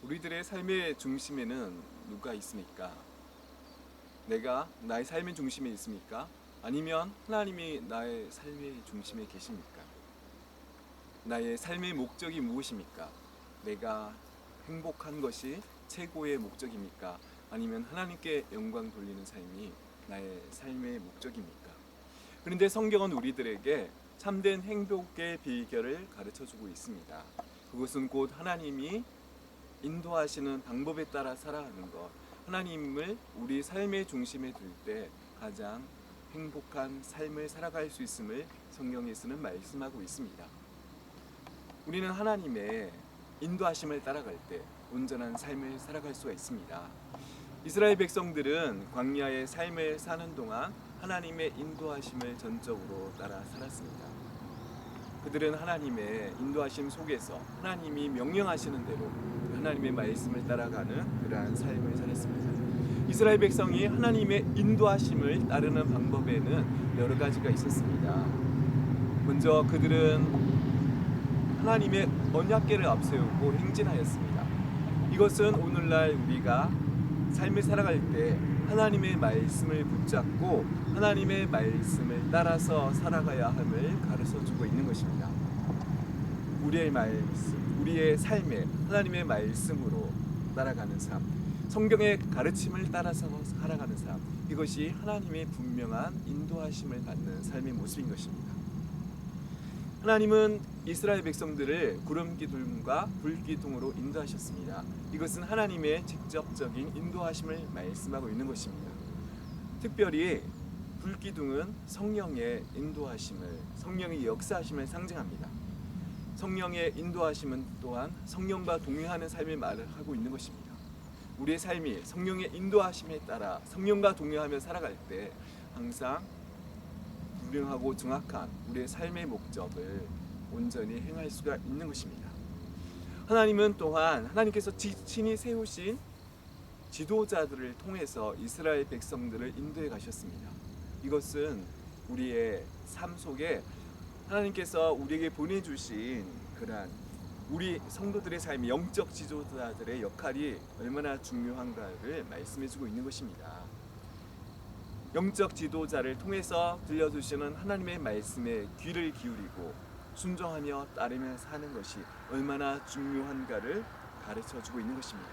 우리들의 삶의 중심에는 누가 있습니까? 내가 나의 삶의 중심에 있습니까? 아니면 하나님이 나의 삶의 중심에 계십니까? 나의 삶의 목적이 무엇입니까? 내가 행복한 것이 최고의 목적입니까? 아니면 하나님께 영광 돌리는 삶이 나의 삶의 목적입니까? 그런데 성경은 우리들에게 참된 행복의 비결을 가르쳐주고 있습니다. 그것은 곧 하나님이 인도하시는 방법에 따라 살아가는 것, 하나님을 우리 삶의 중심에 둘 때 가장 행복한 삶을 살아갈 수 있음을 성경에서는 말씀하고 있습니다. 우리는 하나님의 인도하심을 따라갈 때 온전한 삶을 살아갈 수가 있습니다. 이스라엘 백성들은 광야의 삶을 사는 동안 하나님의 인도하심을 전적으로 따라 살았습니다. 그들은 하나님의 인도하심 속에서 하나님이 명령하시는 대로 하나님의 말씀을 따라가는 그러한 삶을 살았습니다. 이스라엘 백성이 하나님의 인도하심을 따르는 방법에는 여러 가지가 있었습니다. 먼저 그들은 하나님의 언약궤를 앞세우고 행진하였습니다. 이것은 오늘날 우리가 삶을 살아갈 때 하나님의 말씀을 붙잡고 하나님의 말씀을 따라서 살아가야 함을 가르쳐주고 있는 것입니다. 우리의 말씀, 우리의 삶에 하나님의 말씀으로 따라가는 삶, 성경의 가르침을 따라서 살아가는 삶, 이것이 하나님의 분명한 인도하심을 받는 삶의 모습인 것입니다. 하나님은 이스라엘 백성들을 구름기둥과 불기둥으로 인도하셨습니다. 이것은 하나님의 직접적인 인도하심을 말씀하고 있는 것입니다. 특별히 불기둥은 성령의 인도하심을, 성령의 역사하심을 상징합니다. 성령의 인도하심은 또한 성령과 동행하는 삶을 말을 하고 있는 것입니다. 우리의 삶이 성령의 인도하심에 따라 성령과 동행하며 살아갈 때 항상 분명하고 정확한 우리의 삶의 목적을 온전히 행할 수가 있는 것입니다. 하나님은 또한 하나님께서 친히 세우신 지도자들을 통해서 이스라엘 백성들을 인도해 가셨습니다. 이것은 우리의 삶 속에 하나님께서 우리에게 보내주신 그러한 우리 성도들의 삶의 영적 지도자들의 역할이 얼마나 중요한가를 말씀해주고 있는 것입니다. 영적 지도자를 통해서 들려주시는 하나님의 말씀에 귀를 기울이고 순종하며 따르며 사는 것이 얼마나 중요한가를 가르쳐주고 있는 것입니다.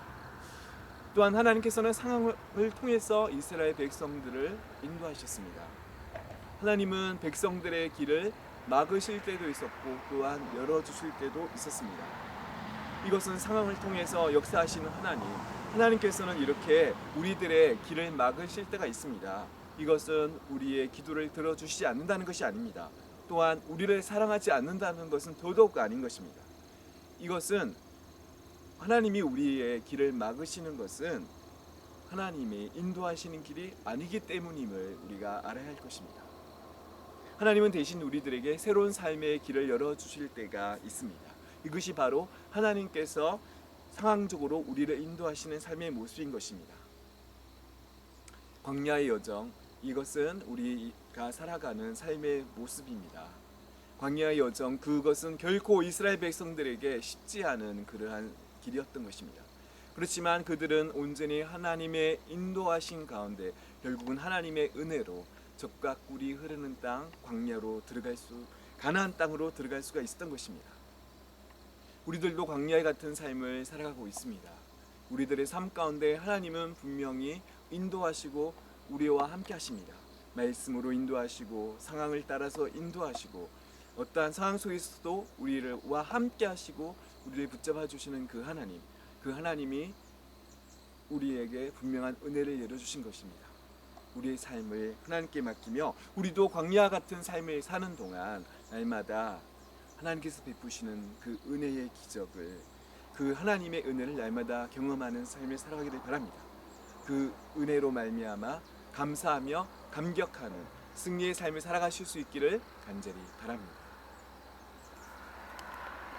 또한 하나님께서는 상황을 통해서 이스라엘 백성들을 인도하셨습니다. 하나님은 백성들의 길을 막으실 때도 있었고 또한 열어주실 때도 있었습니다. 이것은 상황을 통해서 역사하시는 하나님께서는 이렇게 우리들의 길을 막으실 때가 있습니다. 이것은 우리의 기도를 들어주시지 않는다는 것이 아닙니다. 또한 우리를 사랑하지 않는다는 것은 더더욱 아닌 것입니다. 이것은 하나님이 우리의 길을 막으시는 것은 하나님이 인도하시는 길이 아니기 때문임을 우리가 알아야 할 것입니다. 하나님은 대신 우리들에게 새로운 삶의 길을 열어주실 때가 있습니다. 이것이 바로 하나님께서 상황적으로 우리를 인도하시는 삶의 모습인 것입니다. 광야의 여정, 이것은 우리가 살아가는 삶의 모습입니다. 광야의 여정, 그것은 결코 이스라엘 백성들에게 쉽지 않은 그러한 길이었던 것입니다. 그렇지만 그들은 온전히 하나님의 인도하신 가운데 결국은 하나님의 은혜로 적과 꿀이 흐르는 땅 광야로 가나안 땅으로 들어갈 수가 있었던 것입니다. 우리들도 광야 같은 삶을 살아가고 있습니다. 우리들의 삶 가운데 하나님은 분명히 인도하시고 우리와 함께 하십니다. 말씀으로 인도하시고 상황을 따라서 인도하시고 어떠한 상황 속에서도 우리와 함께 하시고 우리를 붙잡아 주시는 그 하나님이 우리에게 분명한 은혜를 내려주신 것입니다. 우리의 삶을 하나님께 맡기며 우리도 광야 같은 삶을 사는 동안 날마다 하나님께서 베푸시는 그 은혜의 기적을, 그 하나님의 은혜를 날마다 경험하는 삶을 살아가기를 바랍니다. 그 은혜로 말미암아 감사하며 감격하는 승리의 삶을 살아가실 수 있기를 간절히 바랍니다.